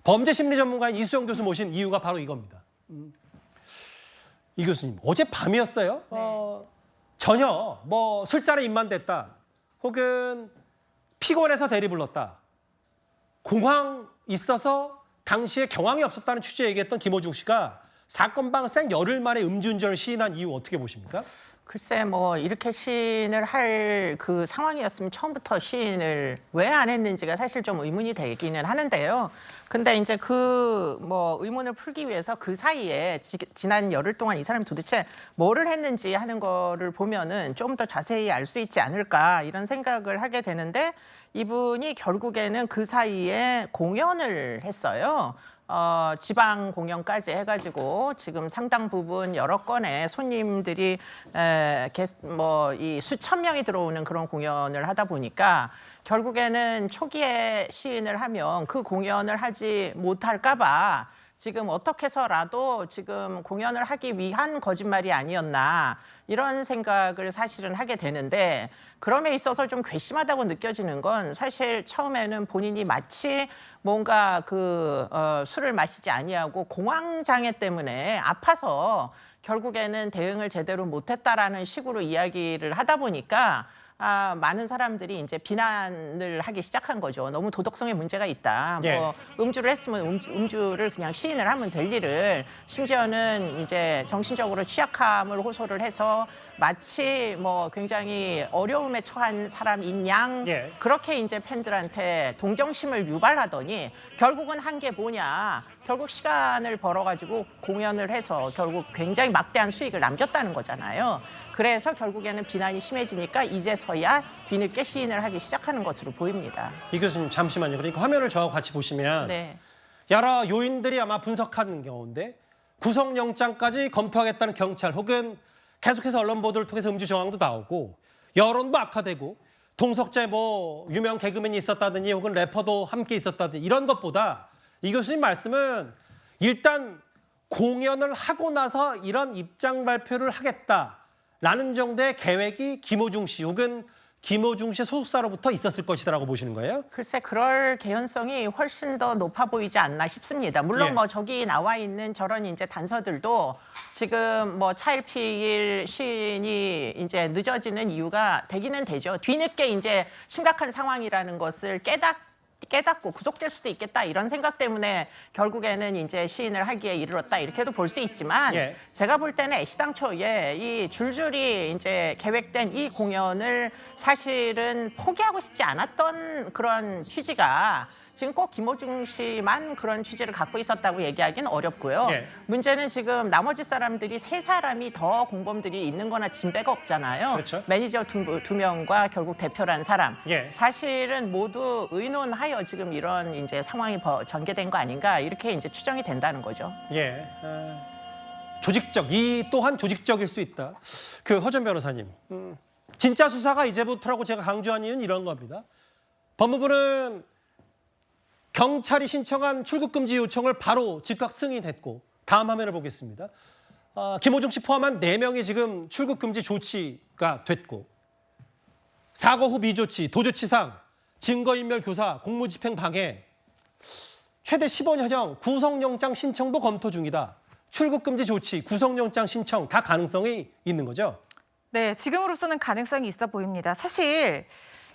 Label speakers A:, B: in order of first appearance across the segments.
A: 범죄 심리 전문가인 이수영 교수 모신 이유가 바로 이겁니다. 이 교수님, 어제 밤이었어요.
B: 네.
A: 전혀 뭐 술자리 입만 댔다. 혹은 피곤해서 대리 불렀다. 공황 있어서 당시에 경황이 없었다는 취지에 얘기했던 김호중 씨가 사건방 생 열흘 만에 음주운전을 시인한 이유 어떻게 보십니까?
B: 글쎄 뭐 이렇게 시인을 할 그 상황이었으면 처음부터 시인을 왜 안 했는지가 사실 좀 의문이 되기는 하는데요. 근데 이제 그 뭐 의문을 풀기 위해서 그 사이에 지난 열흘 동안 이 사람이 도대체 뭐를 했는지 하는 거를 보면은 좀 더 자세히 알 수 있지 않을까 이런 생각을 하게 되는데 이분이 결국에는 그 사이에 공연을 했어요. 지방 공연까지 해가지고 지금 상당 부분 여러 건의 손님들이 이 수천 명이 들어오는 그런 공연을 하다 보니까 결국에는 초기에 시인을 하면 그 공연을 하지 못할까봐 지금 어떻게 해서라도 지금 공연을 하기 위한 거짓말이 아니었나 이런 생각을 사실은 하게 되는데 그럼에 있어서 좀 괘씸하다고 느껴지는 건 사실 처음에는 본인이 마치 뭔가 술을 마시지 아니하고 공황장애 때문에 아파서 결국에는 대응을 제대로 못했다라는 식으로 이야기를 하다 보니까 많은 사람들이 이제 비난을 하기 시작한 거죠. 너무 도덕성에 문제가 있다.
A: 예.
B: 뭐 음주를 했으면 음주를 그냥 시인을 하면 될 일을 심지어는 이제 정신적으로 취약함을 호소를 해서 마치 뭐 굉장히 어려움에 처한 사람인 양
A: 예.
B: 그렇게 이제 팬들한테 동정심을 유발하더니 결국은 한 게 뭐냐. 결국 시간을 벌어가지고 공연을 해서 결국 굉장히 막대한 수익을 남겼다는 거잖아요. 그래서 결국에는 비난이 심해지니까 이제서야 뒤늦게 시인을 하기 시작하는 것으로 보입니다.
A: 이 교수님 잠시만요. 그러니까 화면을 저하고 같이 보시면
B: 네.
A: 여러 요인들이 아마 분석하는 경우인데 구속영장까지 검토하겠다는 경찰 혹은 계속해서 언론 보도를 통해서 음주 정황도 나오고 여론도 악화되고 동석재 뭐 유명 개그맨이 있었다더니 혹은 래퍼도 함께 있었다더니 이런 것보다 이 교수님 말씀은 일단 공연을 하고 나서 이런 입장 발표를 하겠다라는 정도의 계획이 김호중 씨 혹은 김호중 씨 소속사로부터 있었을 것이다라고 보시는 거예요?
B: 글쎄 그럴 개연성이 훨씬 더 높아 보이지 않나 싶습니다. 물론
A: 예.
B: 뭐 저기 나와 있는 저런 이제 단서들도 지금 뭐 차일피일 시인이 이제 늦어지는 이유가 되기는 되죠. 뒤늦게 이제 심각한 상황이라는 것을 깨닫고 구속될 수도 있겠다 이런 생각 때문에 결국에는 이제 시인을 하기에 이르렀다 이렇게도 볼 수 있지만
A: 예.
B: 제가 볼 때는 애시당초에 이 줄줄이 이제 계획된 이 공연을 사실은 포기하고 싶지 않았던 그런 취지가 지금 꼭 김호중 씨만 그런 취지를 갖고 있었다고 얘기하기는 어렵고요.
A: 예.
B: 문제는 지금 나머지 사람들이 세 사람이 더 공범들이 있는 거나 진배가 없잖아요.
A: 그렇죠.
B: 매니저 두 명과 결국 대표란 사람.
A: 예.
B: 사실은 모두 의논하여 지금 이런 이제 상황이 전개된 거 아닌가 이렇게 이제 추정이 된다는 거죠.
A: 예. 조직적, 이 또한 조직적일 수 있다. 그 허준 변호사님, 진짜 수사가 이제부터라고 제가 강조한 이유는 이런 겁니다. 법무부는 경찰이 신청한 출국금지 요청을 바로 즉각 승인했고 다음 화면을 보겠습니다. 김호중 씨 포함한 4명이 지금 출국금지 조치가 됐고 사고 후 미조치, 도주치상, 증거인멸 교사, 공무집행 방해, 최대 15년형 구속영장 신청도 검토 중이다. 출국금지 조치, 구속영장 신청 다 가능성이 있는 거죠?
C: 네, 지금으로서는 가능성이 있어 보입니다. 사실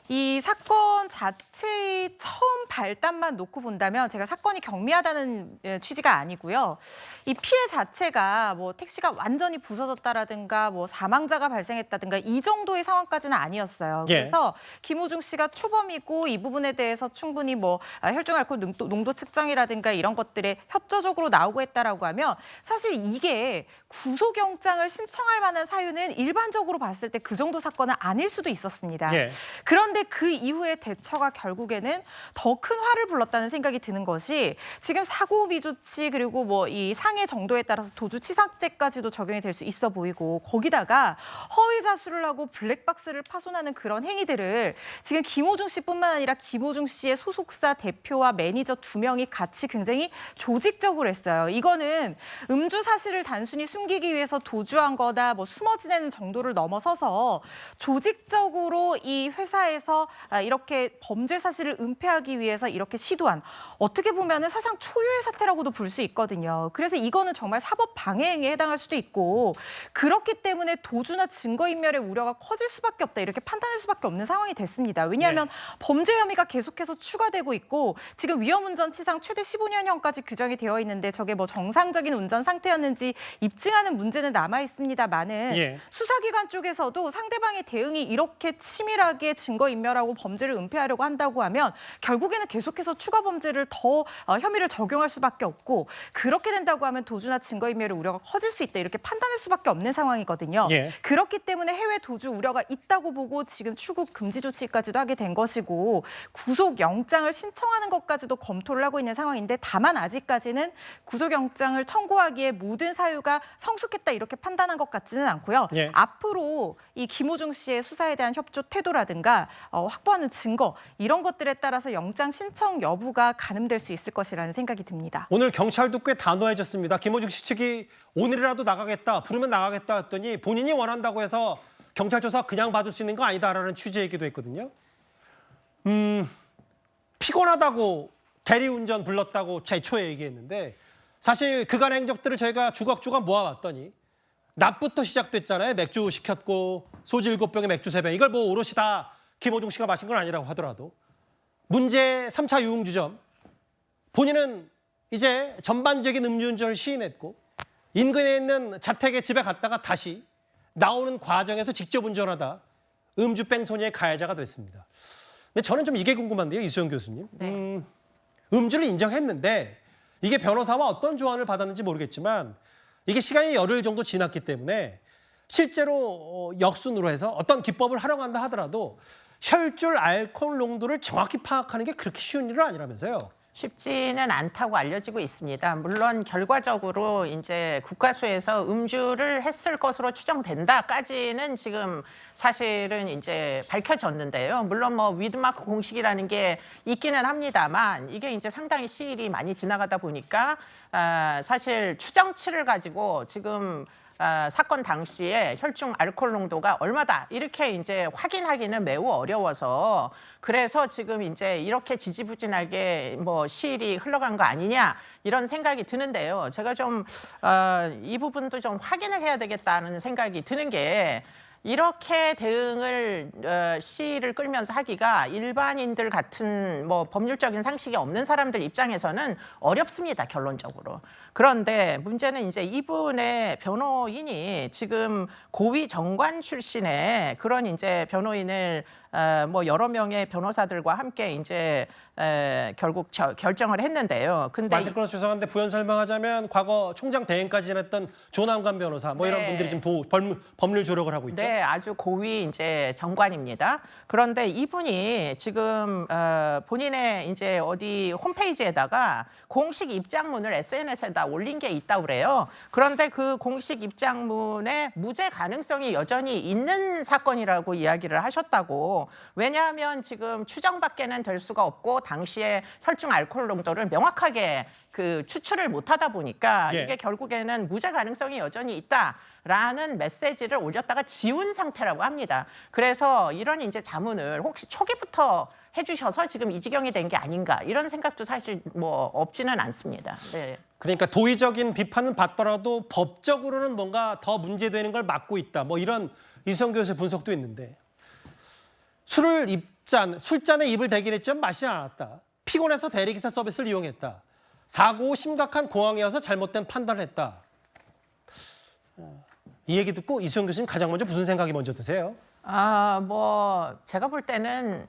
C: 이 사건 자체의 처음 발단만 놓고 본다면 제가 사건이 경미하다는 취지가 아니고요. 이 피해 자체가 뭐 택시가 완전히 부서졌다라든가 뭐 사망자가 발생했다든가 이 정도의 상황까지는 아니었어요.
A: 예.
C: 그래서 김호중 씨가 초범이고 이 부분에 대해서 충분히 뭐 혈중 알코올 농도 측정이라든가 이런 것들에 협조적으로 나오고 했다라고 하면 사실 이게 구속영장을 신청할 만한 사유는 일반적으로 봤을 때 그 정도 사건은 아닐 수도 있었습니다.
A: 예.
C: 그런데 그 이후의 대처가 결국에는 더 큰 화를 불렀다는 생각이 드는 것이 지금 사고 미조치 그리고 뭐 이 상해 정도에 따라서 도주치사죄까지도 적용이 될 수 있어 보이고 거기다가 허위 자수를 하고 블랙박스를 파손하는 그런 행위들을 지금 김호중 씨뿐만 아니라 김호중 씨의 소속사 대표와 매니저 2명이 같이 굉장히 조직적으로 했어요. 이거는 음주 사실을 단순히 숨기기 위해서 도주한 거다 뭐 숨어 지내는 정도를 넘어서서 조직적으로 이 회사에서 현장에서 이렇게 범죄 사실을 은폐하기 위해서 이렇게 시도한 어떻게 보면은 사상 초유의 사태라고도 볼 수 있거든요. 그래서 이거는 정말 사법 방해행위에 해당할 수도 있고 그렇기 때문에 도주나 증거인멸의 우려가 커질 수밖에 없다 이렇게 판단할 수밖에 없는 상황이 됐습니다. 왜냐하면 범죄 혐의가 계속해서 추가되고 있고 지금 위험운전치상 최대 15년형까지 규정이 되어 있는데 저게 뭐 정상적인 운전 상태였는지 입증하는 문제는 남아 있습니다만은 수사기관 쪽에서도 상대방의 대응이 이렇게 치밀하게 증거인멸하고 범죄를 은폐하려고 한다고 하면 결국에는 계속해서 추가 범죄를 더 혐의를 적용할 수밖에 없고 그렇게 된다고 하면 도주나 증거인멸의 우려가 커질 수 있다 이렇게 판단할 수밖에 없는 상황이거든요. 그렇기 때문에 해외 도주 우려가 있다고 보고 지금 출국 금지 조치까지도 하게 된 것이고 구속영장을 신청하는 것까지도 검토를 하고 있는 상황인데 다만 아직까지는 구속영장을 청구하기에 모든 사유가 성숙했다 이렇게 판단한 것 같지는 않고요. 앞으로 이 김호중 씨의 수사에 대한 협조 태도라든가 확보하는 증거 이런 것들에 따라서 영장 신청 여부가 가늠될 수 있을 것이라는 생각이 듭니다.
A: 오늘 경찰도 꽤 단호해졌습니다. 김호중 씨 측이 오늘이라도 나가겠다, 부르면 나가겠다 했더니 본인이 원한다고 해서 경찰 조사 그냥 받을 수 있는 거 아니다라는 취지 얘기도 했거든요. 피곤하다고 대리운전 불렀다고 최초에 얘기했는데 사실 그간의 행적들을 저희가 조각조각 모아봤더니 낮부터 시작됐잖아요. 맥주 시켰고 소주 7병에 맥주 3병. 이걸 뭐 오롯이 다 김호중 씨가 마신 건 아니라고 하더라도 문제 3차 유흥주점 본인은 이제 전반적인 음주운전을 시인했고 인근에 있는 자택의 집에 갔다가 다시 나오는 과정에서 직접 운전하다 음주병 소녀의 가해자가 됐습니다. 근데 저는 좀 이게 궁금한데요. 이수영 교수님. 음주를 인정했는데 이게 변호사와 어떤 조언을 받았는지 모르겠지만 이게 시간이 열흘 정도 지났기 때문에 실제로 역순으로 해서 어떤 기법을 활용한다 하더라도 혈중 알코올 농도를 정확히 파악하는 게 그렇게 쉬운 일은 아니라면서요.
B: 쉽지는 않다고 알려지고 있습니다. 물론 결과적으로 이제 국가수에서 음주를 했을 것으로 추정된다까지는 지금 사실은 이제 밝혀졌는데요. 물론 뭐 위드마크 공식이라는 게 있기는 합니다만 이게 이제 상당히 시일이 많이 지나가다 보니까 사실 추정치를 가지고 지금 사건 당시에 혈중 알코올 농도가 얼마다 이렇게 이제 확인하기는 매우 어려워서 그래서 지금 이제 이렇게 지지부진하게 뭐 시일이 흘러간 거 아니냐 이런 생각이 드는데요. 제가 좀 이 부분도 좀 확인을 해야 되겠다는 생각이 드는 게 이렇게 대응을 시위를 끌면서 하기가 일반인들 같은 뭐 법률적인 상식이 없는 사람들 입장에서는 어렵습니다, 결론적으로. 그런데 문제는 이제 이분의 변호인이 지금 고위 정관 출신의 그런 이제 변호인을 뭐 여러 명의 변호사들과 함께 이제 결국 결정을 했는데요. 근데
A: 말씀 끊어서 죄송한데 부연 설명하자면 과거 총장 대행까지 지냈던 조남관 변호사 뭐 이런 분들이 지금 법률 조력을 하고 있죠.
B: 네, 아주 고위 이제 정관입니다. 그런데 이분이 지금 본인의 이제 어디 홈페이지에다가 공식 입장문을 SNS에다 올린 게 있다고 그래요. 그런데 그 공식 입장문에 무죄 가능성이 여전히 있는 사건이라고 이야기를 하셨다고. 왜냐하면 지금 추정밖에는 될 수가 없고 당시에 혈중 알코올 농도를 명확하게 그 추출을 못하다 보니까 이게 결국에는 무죄 가능성이 여전히 있다라는 메시지를 올렸다가 지운 상태라고 합니다. 그래서 이런 이제 자문을 혹시 초기부터 해주셔서 지금 이 지경이 된 게 아닌가 이런 생각도 사실 뭐 없지는 않습니다. 네.
A: 그러니까 도의적인 비판은 받더라도 법적으로는 뭔가 더 문제되는 걸 막고 있다. 뭐 이런 이수영 교수의 분석도 있는데 술잔에 입을 대긴 했지만 마시지 않았다. 피곤해서 대리기사 서비스를 이용했다. 사고 후 심각한 공황이어서 잘못된 판단을 했다. 이 얘기 듣고 이수영 교수님 가장 먼저 무슨 생각이 먼저 드세요?
B: 뭐 제가 볼 때는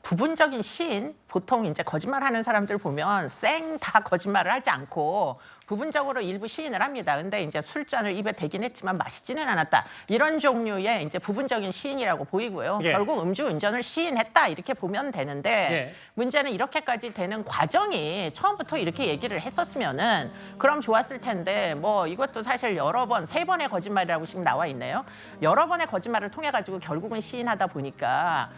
B: 부분적인 시인 보통 이제 거짓말하는 사람들 보면 쌩 다 거짓말을 하지 않고 부분적으로 일부 시인을 합니다. 근데 이제 술잔을 입에 대긴 했지만 마시지는 않았다. 이런 종류의 이제 부분적인 시인이라고 보이고요. 결국 음주운전을 시인했다 이렇게 보면 되는데 문제는 이렇게까지 되는 과정이 처음부터 이렇게 얘기를 했었으면은 그럼 좋았을 텐데 뭐 이것도 사실 여러 번, 3번의 거짓말이라고 지금 나와 있네요. 여러 번의 거짓말을 통해 가지고 결국은 시인하다 보니까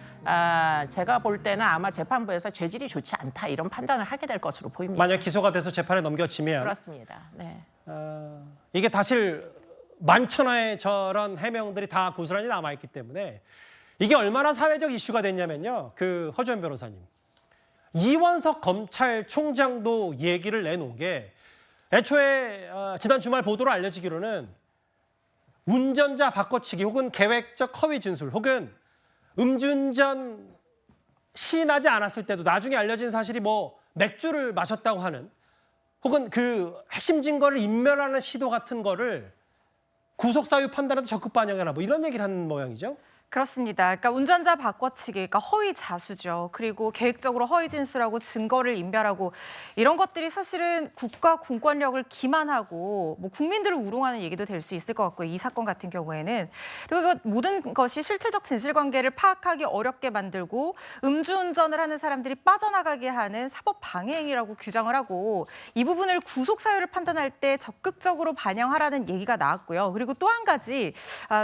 B: 제가 볼 때는 아마 재판부에서 죄질이 좋지 않다 이런 판단을 하게 될 것으로 보입니다.
A: 만약 기소가 돼서 재판에 넘겨지면
B: 그렇습니다. 네.
A: 이게 사실 만천하의 저런 해명들이 다 고스란히 남아있기 때문에 이게 얼마나 사회적 이슈가 됐냐면요. 그 허주연 변호사님. 이원석 검찰총장도 얘기를 내놓은 게 애초에 지난 주말 보도로 알려지기로는 운전자 바꿔치기 혹은 계획적 허위 진술 혹은 음주운전 시인하지 않았을 때도 나중에 알려진 사실이 뭐 맥주를 마셨다고 하는 혹은 그 핵심 증거를 인멸하는 시도 같은 거를 구속사유 판단에도 적극 반영해라 뭐 이런 얘기를 하는 모양이죠.
C: 그렇습니다. 그러니까 운전자 바꿔치기, 그러니까 허위 자수죠. 그리고 계획적으로 허위 진술하고 증거를 인멸하고 이런 것들이 사실은 국가 공권력을 기만하고 뭐 국민들을 우롱하는 얘기도 될 수 있을 것 같고요. 이 사건 같은 경우에는. 그리고 모든 것이 실체적 진실관계를 파악하기 어렵게 만들고 음주운전을 하는 사람들이 빠져나가게 하는 사법 방해 행위라고 규정을 하고 이 부분을 구속 사유를 판단할 때 적극적으로 반영하라는 얘기가 나왔고요. 그리고 또 한 가지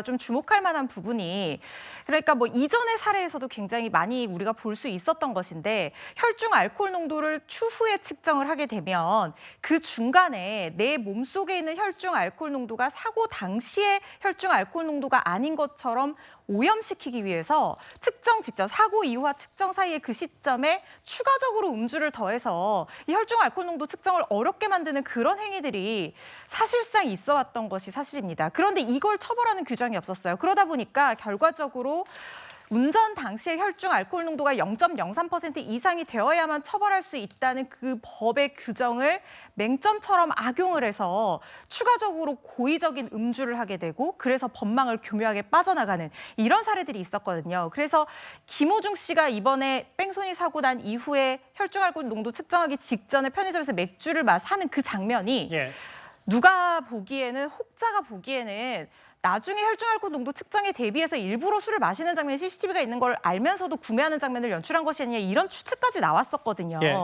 C: 좀 주목할 만한 부분이 그러니까 뭐 이전의 사례에서도 굉장히 많이 우리가 볼 수 있었던 것인데 혈중 알코올 농도를 추후에 측정을 하게 되면 그 중간에 내 몸속에 있는 혈중 알코올 농도가 사고 당시에 혈중 알코올 농도가 아닌 것처럼 오염시키기 위해서 측정 직전, 사고 이후와 측정 사이의 그 시점에 추가적으로 음주를 더해서 이 혈중 알코올 농도 측정을 어렵게 만드는 그런 행위들이 사실상 있어 왔던 것이 사실입니다. 그런데 이걸 처벌하는 규정이 없었어요. 그러다 보니까 결과적으로 운전 당시에 혈중 알코올 농도가 0.03% 이상이 되어야만 처벌할 수 있다는 그 법의 규정을 맹점처럼 악용을 해서 추가적으로 고의적인 음주를 하게 되고 그래서 법망을 교묘하게 빠져나가는 이런 사례들이 있었거든요. 그래서 김호중 씨가 이번에 뺑소니 사고 난 이후에 혈중 알코올 농도 측정하기 직전에 편의점에서 맥주를 사는 그 장면이
A: 예.
C: 누가 보기에는 혹자가 보기에는 나중에 혈중 알코올 농도 측정에 대비해서 일부러 술을 마시는 장면에 CCTV가 있는 걸 알면서도 구매하는 장면을 연출한 것이 아니냐 이런 추측까지 나왔었거든요.
A: 예.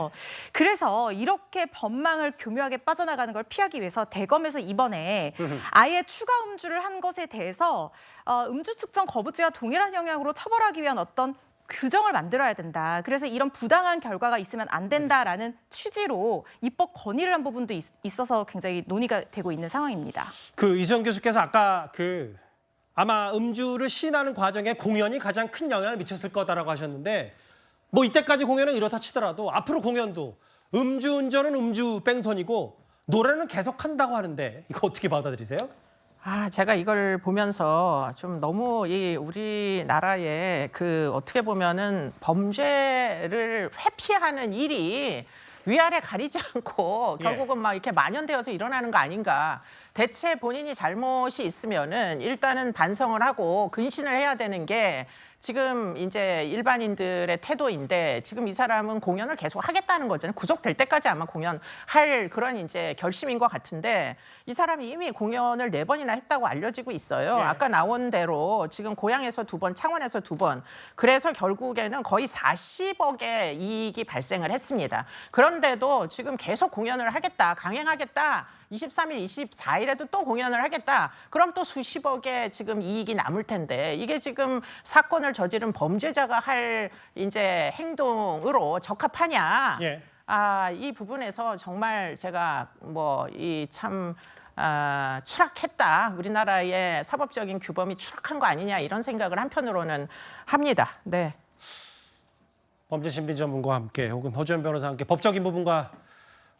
C: 그래서 이렇게 법망을 교묘하게 빠져나가는 걸 피하기 위해서 대검에서 이번에 아예 추가 음주를 한 것에 대해서 음주 측정 거부죄와 동일한 영향으로 처벌하기 위한 어떤 규정을 만들어야 된다. 그래서 이런 부당한 결과가 있으면 안 된다라는 취지로 입법 건의를 한 부분도 있어서 굉장히 논의가 되고 있는 상황입니다.
A: 그 이수영 교수께서 아까 아마 음주를 시인하는 과정에 공연이 가장 큰 영향을 미쳤을 거다라고 하셨는데 뭐 이때까지 공연은 이렇다 치더라도 앞으로 공연도 음주운전은 음주 뺑소니고 노래는 계속한다고 하는데 이거 어떻게 받아들이세요?
B: 제가 이걸 보면서 좀 너무 이 우리나라의 그 어떻게 보면은 범죄를 회피하는 일이 위아래 가리지 않고 결국은 막 이렇게 만연되어서 일어나는 거 아닌가. 대체 본인이 잘못이 있으면은 일단은 반성을 하고 근신을 해야 되는 게 지금 이제 일반인들의 태도인데 지금 이 사람은 공연을 계속 하겠다는 거잖아요. 구속될 때까지 아마 공연할 그런 이제 결심인 것 같은데 이 사람이 이미 공연을 4번이나 했다고 알려지고 있어요.
A: 예.
B: 아까 나온 대로 지금 고향에서 2번, 창원에서 2번. 그래서 결국에는 거의 40억의 이익이 발생을 했습니다. 그런데도 지금 계속 공연을 하겠다, 강행하겠다. 23일, 24일에도 또 공연을 하겠다. 그럼 또 수십억의 지금 이익이 남을 텐데 이게 지금 사건을 저지른 범죄자가 할 이제 행동으로 적합하냐?
A: 예.
B: 이 부분에서 정말 제가 뭐 이 참 추락했다. 우리나라의 사법적인 규범이 추락한 거 아니냐 이런 생각을 한편으로는 합니다. 네.
A: 범죄심리 전문가와 함께 혹은 허주연 변호사와 함께 법적인 부분과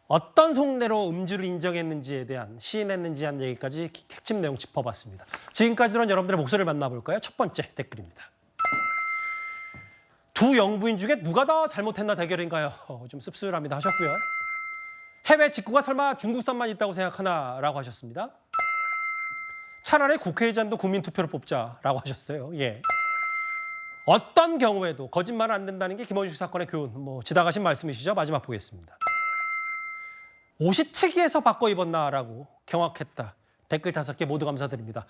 A: 어떤 속내로 음주를 인정했는지에 대한 시인했는지에 대한 얘기까지 핵심 내용 짚어봤습니다. 지금까지 들은 여러분들의 목소리를 만나볼까요? 첫 번째 댓글입니다. 두 영부인 중에 누가 더 잘못했나 대결인가요? 좀 씁쓸합니다 하셨고요. 해외 직구가 설마 중국산만 있다고 생각하나? 라고 하셨습니다. 차라리 국회의장도 국민투표로 뽑자라고 하셨어요. 예. 어떤 경우에도 거짓말은 안 된다는 게 김원식 사건의 교훈. 뭐 지나가신 말씀이시죠? 마지막 보겠습니다. 옷이 특이해서 바꿔 입었나라고 경악했다. 댓글 5개 모두 감사드립니다.